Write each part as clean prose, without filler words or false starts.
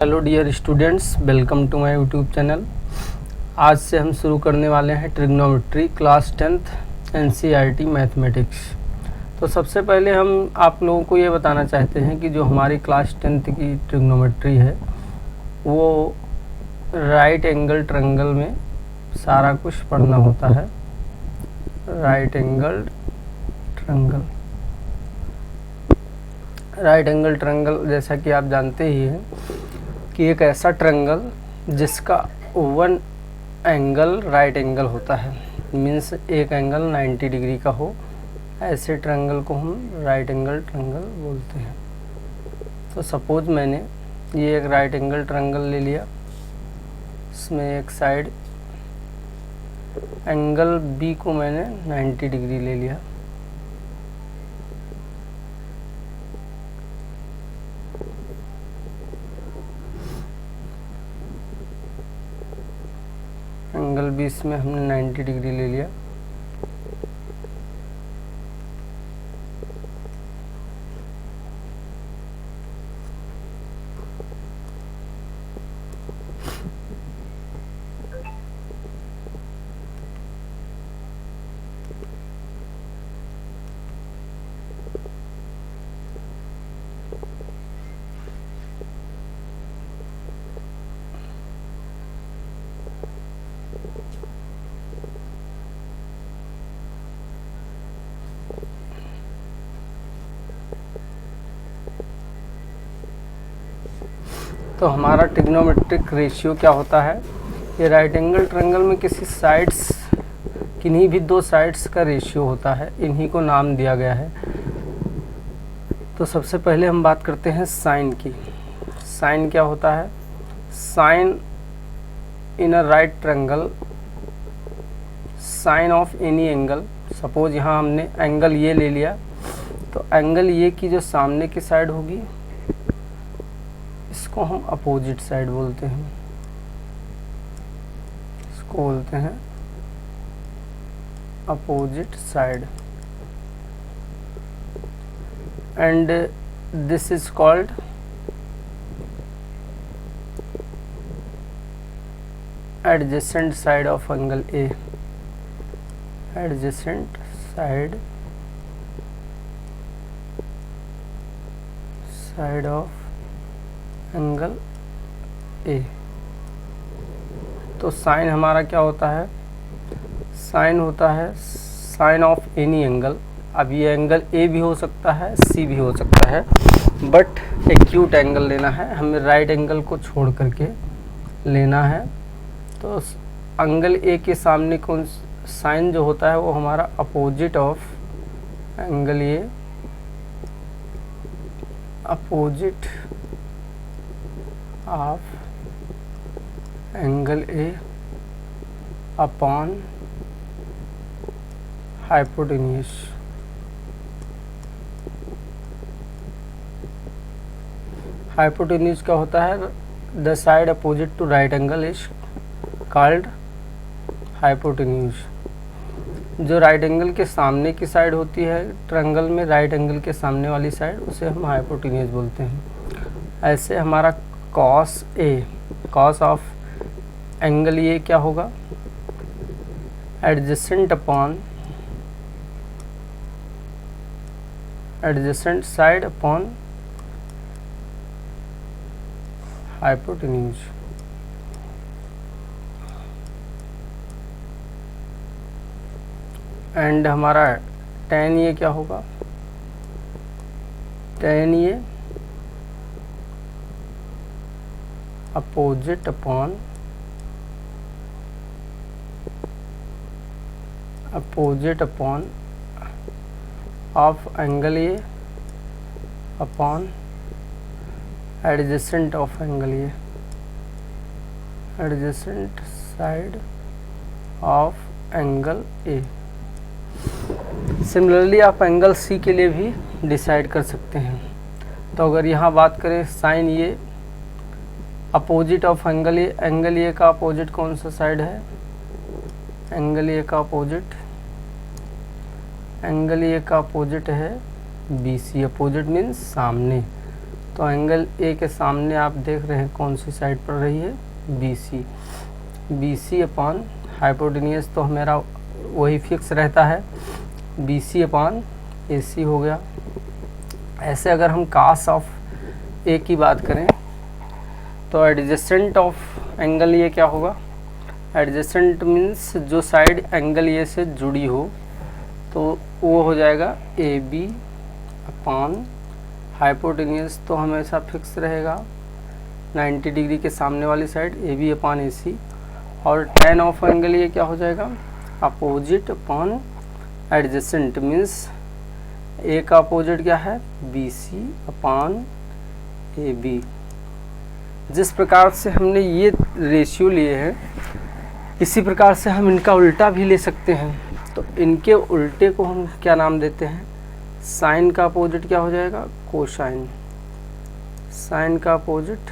Hello dear students, welcome to my YouTube channel. आज से हम शुरू करने वाले हैं trigonometry class 10th NCERT mathematics. तो सबसे पहले हम आप लोगों को ये बताना चाहते हैं कि जो हमारी क्लास 10th की ट्रिग्नोमेट्री है वो राइट एंगल ट्रायंगल में सारा कुछ पढ़ना होता है। राइट एंगल ट्रायंगल जैसा कि आप जानते ही हैं कि एक ऐसा ट्रायंगल जिसका वन एंगल राइट एंगल होता है, मीन्स एक एंगल 90 डिग्री का हो, ऐसे ट्रायंगल को हम राइट एंगल ट्रायंगल बोलते हैं। तो सपोज मैंने ये एक राइट एंगल ट्रायंगल ले लिया, इसमें एक साइड एंगल बी को मैंने 90 डिग्री ले लिया। एंगल बी में हमने 90 डिग्री ले लिया। तो हमारा ट्रिग्नोमेट्रिक रेशियो क्या होता है? ये राइट एंगल ट्रायंगल में किन्हीं भी दो साइड्स का रेशियो होता है, इन्हीं को नाम दिया गया है। तो सबसे पहले हम बात करते हैं साइन की। साइन क्या होता है? Sine in a right triangle, sine of any angle. Suppose यहाँ हमने एंगल ये ले लिया, तो एंगल ये की जो सामने की साइड होगी इसको हम अपोजिट साइड बोलते हैं, इसको बोलते हैं opposite side, and this is called adjacent side of angle A. Adjacent side of angle ए। तो साइन हमारा क्या होता है? साइन होता है साइन ऑफ एनी एंगल। अब ये एंगल ए भी हो सकता है, सी भी हो सकता है, बट एक्यूट एंगल लेना है हमें, राइट एंगल को छोड़ करके लेना है। तो एंगल ए के सामने कौन साइन जो होता है वो हमारा opposite of angle A, opposite of angle A upon hypotenuse. Hypotenuse क्या होता है? The side opposite to right angle is called hypotenuse. जो राइट एंगल के सामने की साइड होती है ट्रायंगल में, राइट एंगल के सामने वाली साइड, उसे हम हाइपोटेन्यूज बोलते हैं। ऐसे हमारा cos A, cos of angle ये क्या होगा? Adjacent upon adjacent side upon hypotenuse. And हमारा tan ये क्या होगा? tan ये opposite upon of angle A upon adjacent of angle A, adjacent side of angle A. Similarly आप एंगल सी के लिए भी डिसाइड कर सकते हैं। तो अगर यहाँ बात करें साइन ये अपोजिट ऑफ एंगल ए का अपोजिट कौन सा साइड है? एंगल ए का अपोजिट है बी सी। अपोजिट मीन्स सामने, तो एंगल ए के सामने आप देख रहे हैं कौन सी साइड पड़ रही है, B C. B C upon hypotenuse तो हमारा वही फिक्स रहता है, बी सी अपॉन ए सी हो गया। ऐसे अगर हम कास ऑफ ए की बात करें तो एडजेसेंट ऑफ एंगल ये क्या होगा, एडजेसेंट मीन्स जो साइड एंगल ये से जुड़ी हो, तो वो हो जाएगा ए बी अपॉन हाइपोटेनियस तो हमेशा फिक्स रहेगा 90 डिग्री के सामने वाली side A B upon A C, और tan ऑफ एंगल ये क्या हो जाएगा, opposite upon adjacent means A का अपोजिट क्या है, B C upon A B. जिस प्रकार से हमने ये रेशियो लिए हैं, इसी प्रकार से हम इनका उल्टा भी ले सकते हैं। तो इनके उल्टे को हम क्या नाम देते हैं, साइन का अपोजिट क्या हो जाएगा, कोसाइन। साइन का अपोजिट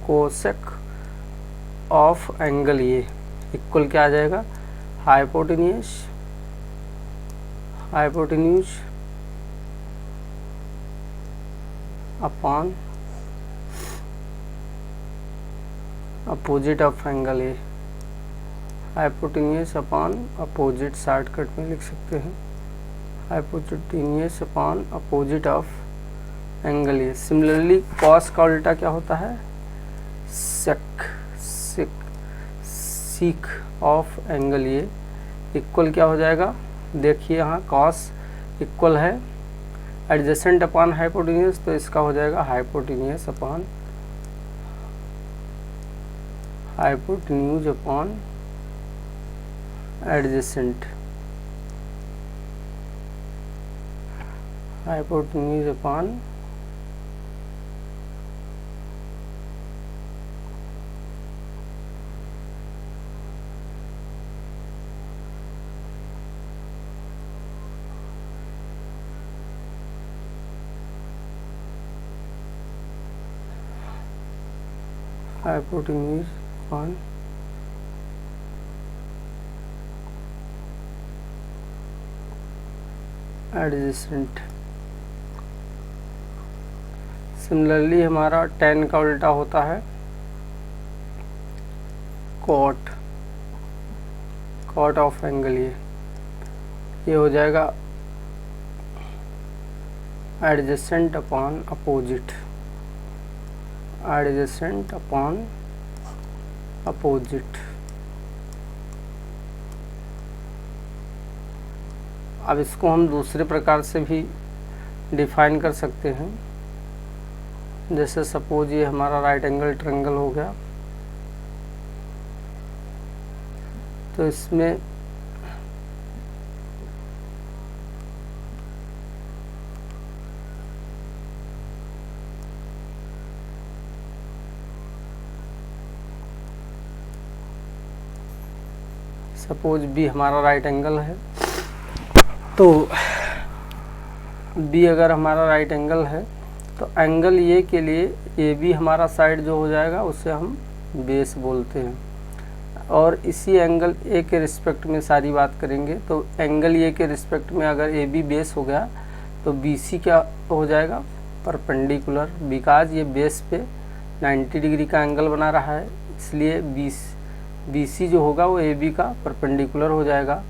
कोसेक ऑफ एंगल ये इक्वल क्या आ जाएगा, hypotenuse upon opposite of angle A. Hypotenuse upon opposite shortcut में लिख सकते हैं, hypotenuse upon opposite of angle A. Similarly cos का उल्टा क्या होता है, seek of angle A equal क्या हो जाएगा, देखिए यहाँ कॉस इक्वल है एडजेसेंट अपॉन हाइपोटेन्यूज, तो इसका हो जाएगा hypotenuse upon adjacent, hypotenuse upon hypotenuse upon adjacent. Similarly हमारा tan का उल्टा होता है कॉट ऑफ एंगल ये हो जाएगा adjacent upon opposite, adjacent upon opposite. अब इसको हम दूसरे प्रकार से भी डिफाइन कर सकते हैं, जैसे सपोज ये हमारा राइट एंगल ट्रायंगल हो गया, तो इसमें सपोज बी हमारा राइट एंगल है, तो बी अगर हमारा राइट एंगल है तो एंगल ये के लिए ए बी हमारा साइड जो हो जाएगा उसे हम बेस बोलते हैं, और इसी एंगल ए के रिस्पेक्ट में सारी बात करेंगे। तो एंगल ए के रिस्पेक्ट में अगर ए बी बेस हो गया तो बी सी क्या हो जाएगा, परपेंडिकुलर, बिकॉज ये बेस पे 90 डिग्री का एंगल बना रहा है, इसलिए बी सी जो होगा वो ए बी का परपेंडिकुलर हो जाएगा।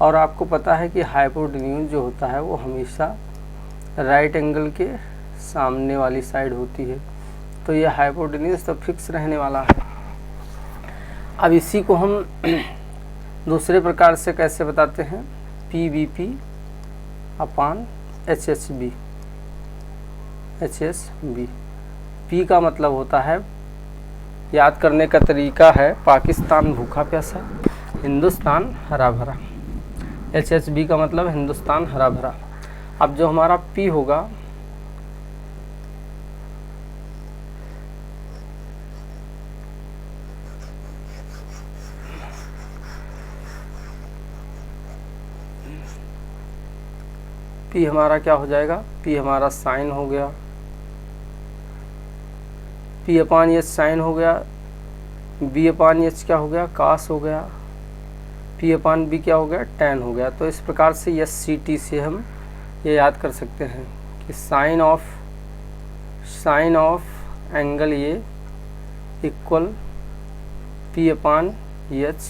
और आपको पता है कि हाइपोटेन्यूज जो होता है वो हमेशा राइट एंगल के सामने वाली साइड होती है, तो ये हाइपोटेन्यूज तो फिक्स रहने वाला है। अब इसी को हम दूसरे प्रकार से कैसे बताते हैं, P B P upon H H B. P का मतलब होता है, याद करने का तरीका है, पाकिस्तान भूखा प्यासा, हिंदुस्तान हरा भरा। एच एच बी का मतलब हिंदुस्तान हरा भरा। अब जो हमारा पी होगा पी हमारा क्या हो जाएगा, पी हमारा साइन हो गया, पी अपान एच साइन हो गया, बी अपान एच क्या हो गया, कास हो गया, P अपान B क्या हो गया, tan हो गया। तो इस प्रकार से यस सी टी से हम ये याद कर सकते हैं कि साइन ऑफ एंगल ये equal P upon H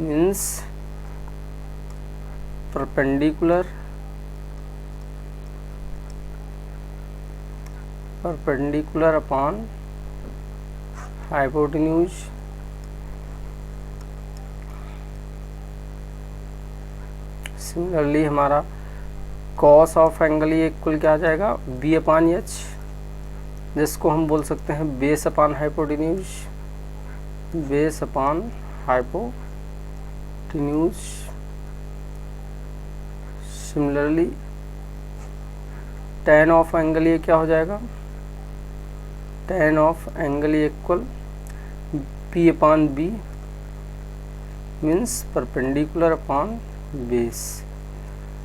means perpendicular upon hypotenuse similarly हमारा कॉस ऑफ एंगल ये इक्वल क्या आ जाएगा, बी अपान एच, जिसको हम बोल सकते हैं base upon hypotenuse, similarly tan of angle ये क्या हो जाएगा, tan ऑफ एंगल ये इक्वल P अपान B means perpendicular upon base.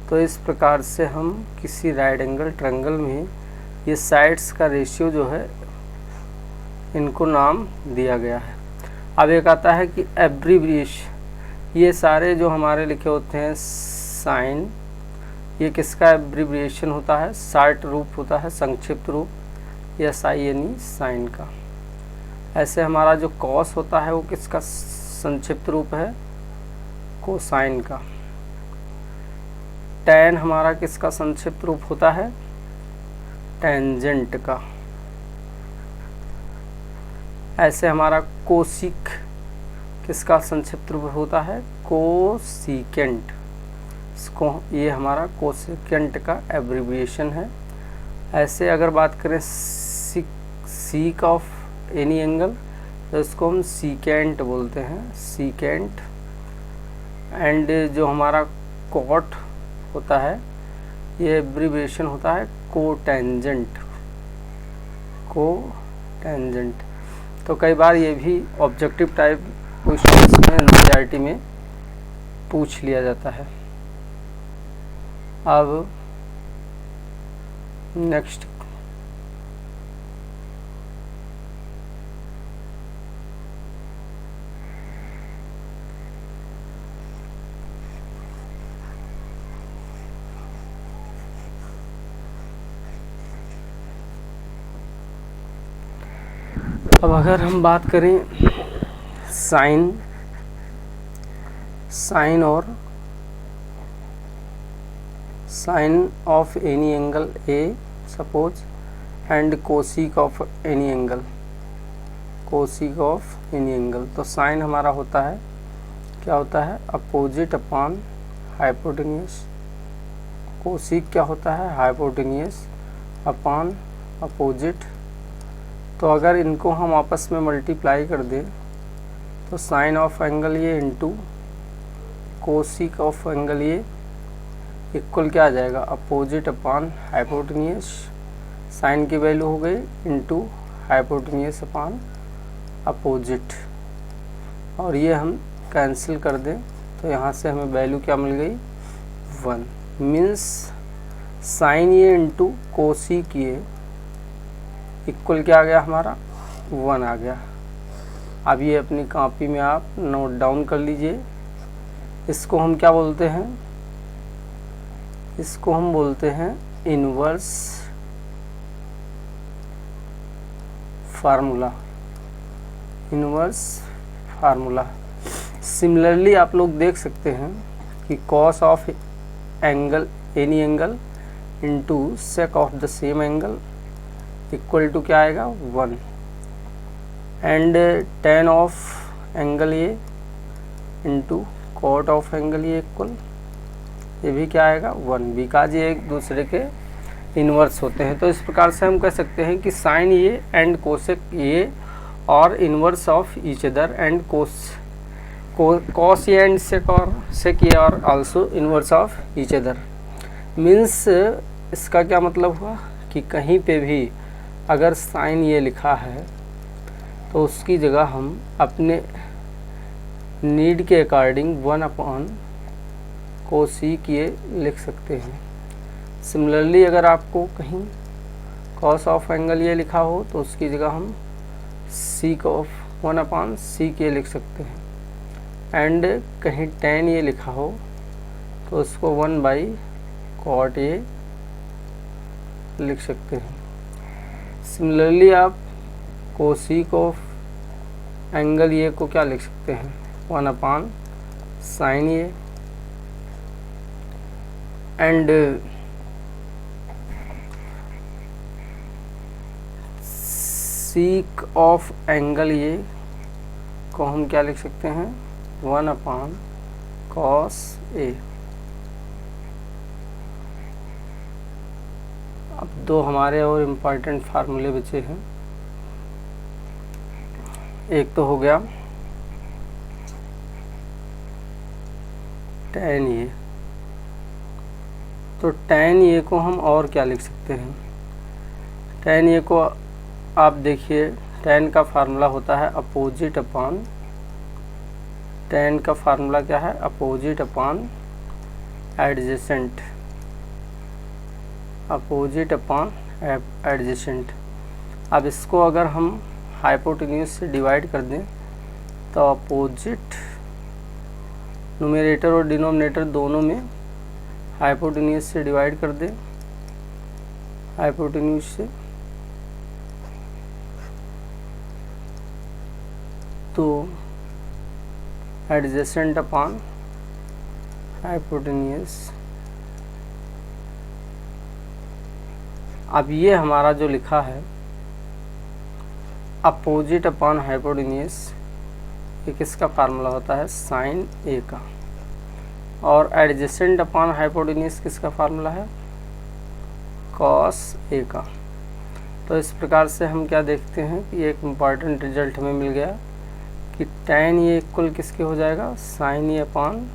तो इस प्रकार से हम किसी राइट एंगल ट्रायंगल में ये साइड्स का रेशियो जो है इनको नाम दिया गया है। अब एक आता है कि एब्रीविएशन, ये सारे जो हमारे लिखे होते हैं साइन, ये किसका एब्रीविएशन होता है, शॉर्ट रूप होता है, संक्षिप्त रूप, SIN साइन का। ऐसे हमारा जो कॉस होता है वो किसका संक्षिप्त रूप है, कोसाइन का। tan हमारा किसका संक्षिप्त रूप होता है, टेंजेंट का। ऐसे हमारा कोसिक किसका संक्षिप्त रूप होता है, कोसिकेंट। इसको ये हमारा कोसिकेंट का एब्रीविएशन है। ऐसे अगर बात करें सीक ऑफ एनी एंगल तो इसको हम सीकेंट बोलते हैं, सीकेंट। एंड जो हमारा कॉट होता है ये एब्रीविएशन होता है कोटेंजेंट। तो कई बार ये भी ऑब्जेक्टिव टाइप क्वेश्चंस में एनसीईआरटी में पूछ लिया जाता है। अब नेक्स्ट अब अगर हम बात करें sine of any angle A suppose and cosec of any angle, तो साइन हमारा होता है क्या होता है, अपोजिट अपॉन हाइपोटेन्यूस। कोसिक क्या होता है, हाइपोटेन्यूस अपॉन अपोजिट। तो अगर इनको हम आपस में मल्टीप्लाई कर दें तो साइन ऑफ एंगल ये इंटू कोसिक ऑफ एंगल ये इक्वल क्या आ जाएगा, अपोजिट अपॉन हाइपोटेन्यूस। साइन की वैल्यू हो गई इंटू हाइपोटेन्यूस अपॉन अपोजिट, और ये हम कैंसिल कर दें तो यहाँ से हमें वैल्यू क्या मिल गई, 1। मीन्स साइन ये इंटू कोसिक ये इक्वल क्या आ गया हमारा, 1 आ गया। अब ये अपनी कॉपी में आप नोट डाउन कर लीजिए। इसको हम क्या बोलते हैं, इसको हम बोलते हैं इनवर्स फार्मूला। सिमिलरली आप लोग देख सकते हैं कि cos of angle any angle into sec of the same angle equal to क्या आएगा, 1। एंड tan ऑफ एंगल ये इंटू कॉट ऑफ एंगल ये इक्वल, ये भी क्या आएगा, 1, बिकॉज ये एक दूसरे के इन्वर्स होते हैं। तो इस प्रकार से हम कह सकते हैं कि साइन ये एंड कोसेक ये और inverse of each other, and cos ये एंड सेक ये और also inverse of each other. Means इसका क्या मतलब हुआ कि कहीं पे भी अगर साइन ये लिखा है तो उसकी जगह हम अपने नीड के अकॉर्डिंग 1 अपॉन कोसिक ये लिख सकते हैं। सिमिलरली अगर आपको कहीं कॉस ऑफ एंगल ये लिखा हो तो उसकी जगह हम सीक ऑफ 1 अपॉन सीक ये लिख सकते हैं। एंड कहीं tan ये लिखा हो तो उसको 1/cot A लिख सकते हैं। सिमिलरली आप कोसिक ऑफ एंगल ये को क्या लिख सकते हैं, 1/sin A। And seek of angle ये को हम क्या लिख सकते हैं, 1/cos A। अब दो हमारे और इम्पॉर्टेंट फार्मूले बचे हैं। एक तो हो गया tan A, तो tan A को हम और क्या लिख सकते हैं, tan A को आप देखिए tan का फार्मूला होता है अपोजिट अपॉन, tan का फार्मूला क्या है, opposite upon adjacent, opposite upon adjacent. अब इसको अगर हम हाइपोटेन्यूज से डिवाइड कर दें तो अपोजिट न्यूमरेटर और डिनोमिनेटर दोनों में हाइपोटेन्यूज से डिवाइड कर दें, हाइपोटेन्यूज से, तो एडजेसेंट अपॉन हाइपोटेन्यूज। अब ये हमारा जो लिखा है अपोजिट अपॉन हाइपोटेन्यूज, ये किसका फार्मूला होता है, साइन ए का, और एडजेसेंट अपॉन हाइपोटेन्यूज किसका फार्मूला है, कॉस ए का। तो इस प्रकार से हम क्या देखते हैं कि एक इम्पॉर्टेंट रिजल्ट हमें मिल गया कि tan ये इक्वल किसके हो जाएगा, sine A upon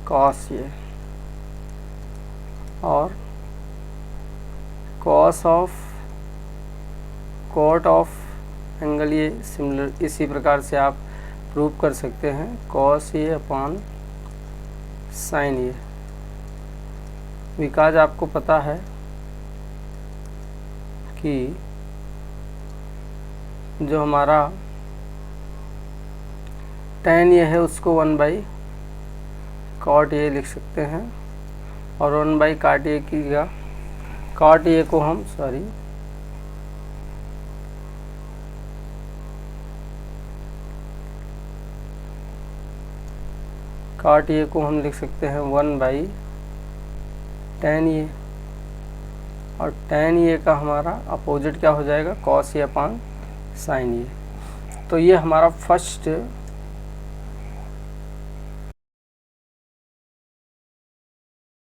cos A, और cos of cot of angle ये सिमिलर इसी प्रकार से आप प्रूव कर सकते हैं, cos A upon sine A. Because आपको पता है कि जो हमारा tan ये है उसको 1/cot A लिख सकते हैं, और 1/cot A की cot A को हम cot A को हम लिख सकते हैं 1/tan A, और tan A का हमारा अपोजिट क्या हो जाएगा, cos A upon sin A। तो ये हमारा फर्स्ट